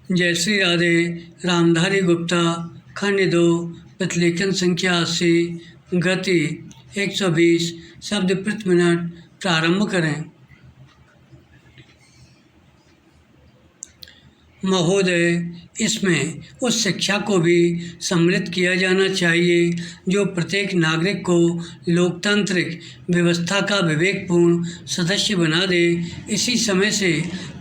जयश्री राधे, रामधारी गुप्ता, खंड 2, प्रतिलेखन संख्या 80, गति 120 शब्द प्रति मिनट। प्रारंभ करें। महोदय, इसमें उस शिक्षा को भी सम्मिलित किया जाना चाहिए जो प्रत्येक नागरिक को लोकतांत्रिक व्यवस्था का विवेकपूर्ण सदस्य बना दे। इसी समय से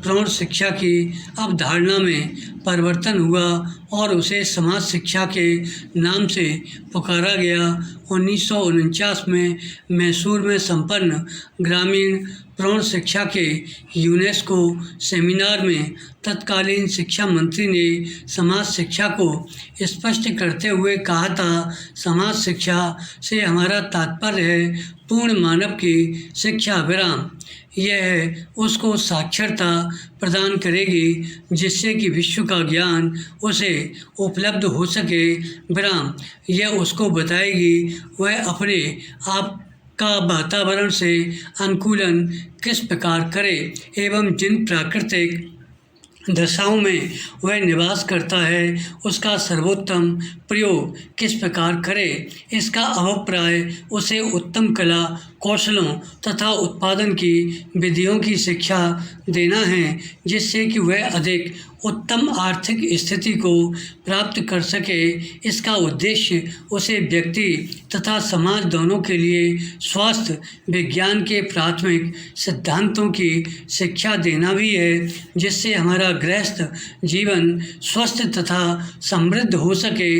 प्रौढ़ शिक्षा की अवधारणा में परिवर्तन हुआ और उसे समाज शिक्षा के नाम से पुकारा गया। 1949 में मैसूर में संपन्न ग्रामीण प्रौढ़ शिक्षा के यूनेस्को सेमिनार में तत्कालीन शिक्षा मंत्री ने समाज शिक्षा को स्पष्ट करते हुए कहा था, समाज शिक्षा से हमारा तात्पर्य है पूर्ण मानव की शिक्षा विराम। यह उसको साक्षरता प्रदान करेगी जिससे कि विश्व का ज्ञान उसे उपलब्ध हो सके विराम। यह उसको बताएगी वह अपने आप का वातावरण से अनुकूलन किस प्रकार करे एवं जिन प्राकृतिक दशाओं में वह निवास करता है उसका सर्वोत्तम प्रयोग किस प्रकार करे। इसका अभिप्राय उसे उत्तम कला कौशलों तथा उत्पादन की विधियों की शिक्षा देना है जिससे कि वह अधिक उत्तम आर्थिक स्थिति को प्राप्त कर सके। इसका उद्देश्य उसे व्यक्ति तथा समाज दोनों के लिए स्वास्थ्य विज्ञान के प्राथमिक सिद्धांतों की शिक्षा देना भी है जिससे हमारा गृहस्थ जीवन स्वस्थ तथा समृद्ध हो सके।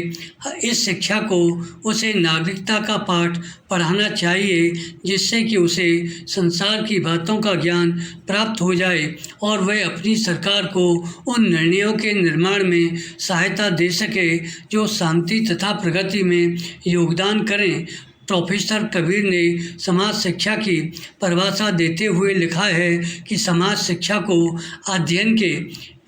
इस शिक्षा को उसे नागरिकता का पाठ पढ़ाना चाहिए जिससे कि उसे संसार की बातों का ज्ञान प्राप्त हो जाए और वह अपनी सरकार को उन निर्णयों के निर्माण में सहायता दे सके जो शांति तथा प्रगति में योगदान करें। प्रोफेसर कबीर ने समाज शिक्षा की परिभाषा देते हुए लिखा है कि समाज शिक्षा को अध्ययन के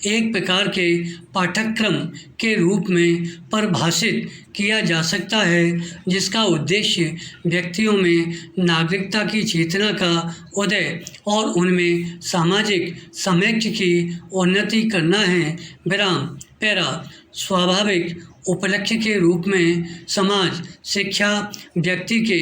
एक प्रकार के पाठ्यक्रम के रूप में परिभाषित किया जा सकता है जिसका उद्देश्य व्यक्तियों में नागरिकता की चेतना का उदय और उनमें सामाजिक समैक्य की उन्नति करना है विराम। पैरा स्वाभाविक उपलक्ष्य के रूप में समाज शिक्षा व्यक्ति के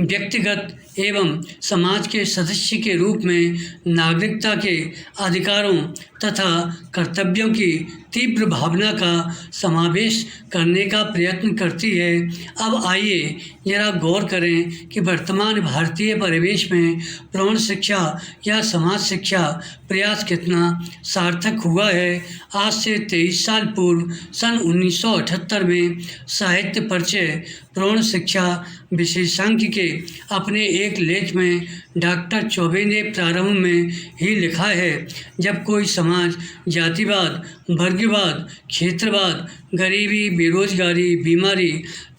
व्यक्तिगत एवं समाज के सदस्य के रूप में नागरिकता के अधिकारों तथा कर्तव्यों की तीव्र भावना का समावेश करने का प्रयत्न करती है। अब आइए जरा गौर करें कि वर्तमान भारतीय परिवेश में प्रौढ़ शिक्षा या समाज शिक्षा प्रयास कितना सार्थक हुआ है। आज से 23 साल पूर्व सन 1978 में साहित्य परिचय प्रौढ़ शिक्षा विशेषांक के अपने एक लेख में डॉक्टर चौबे ने प्रारंभ में ही लिखा है, जब कोई समाज जातिवाद, वर्गवाद, क्षेत्रवाद, गरीबी, बेरोजगारी, बीमारी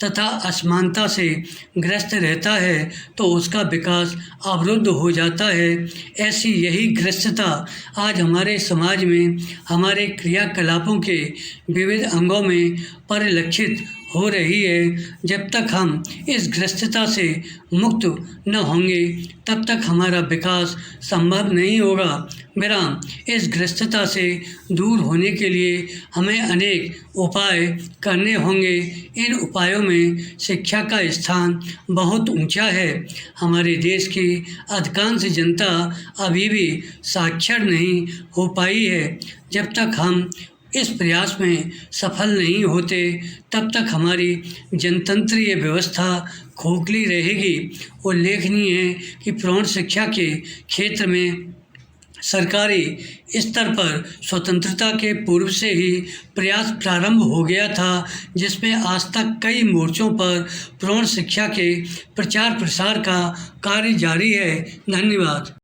तथा असमानता से ग्रस्त रहता है तो उसका विकास अवरुद्ध हो जाता है। ऐसी यही ग्रस्तता आज हमारे समाज में हमारे क्रियाकलापों के विविध अंगों में परिलक्षित हो रही है। जब तक हम इस ग्रस्तता से मुक्त न होंगे तब तक हमारा विकास संभव नहीं होगा विराम। इस ग्रस्तता से दूर होने के लिए हमें अनेक उपाय करने होंगे। इन उपायों में शिक्षा का स्थान बहुत ऊंचा है। हमारे देश की अधिकांश जनता अभी भी साक्षर नहीं हो पाई है। जब तक हम इस प्रयास में सफल नहीं होते तब तक हमारी जनतंत्रीय व्यवस्था खोखली रहेगी। उल्लेखनीय है कि प्रौढ़ शिक्षा के क्षेत्र में सरकारी स्तर पर स्वतंत्रता के पूर्व से ही प्रयास प्रारंभ हो गया था जिसमें आज तक कई मोर्चों पर प्रौढ़ शिक्षा के प्रचार प्रसार का कार्य जारी है। धन्यवाद।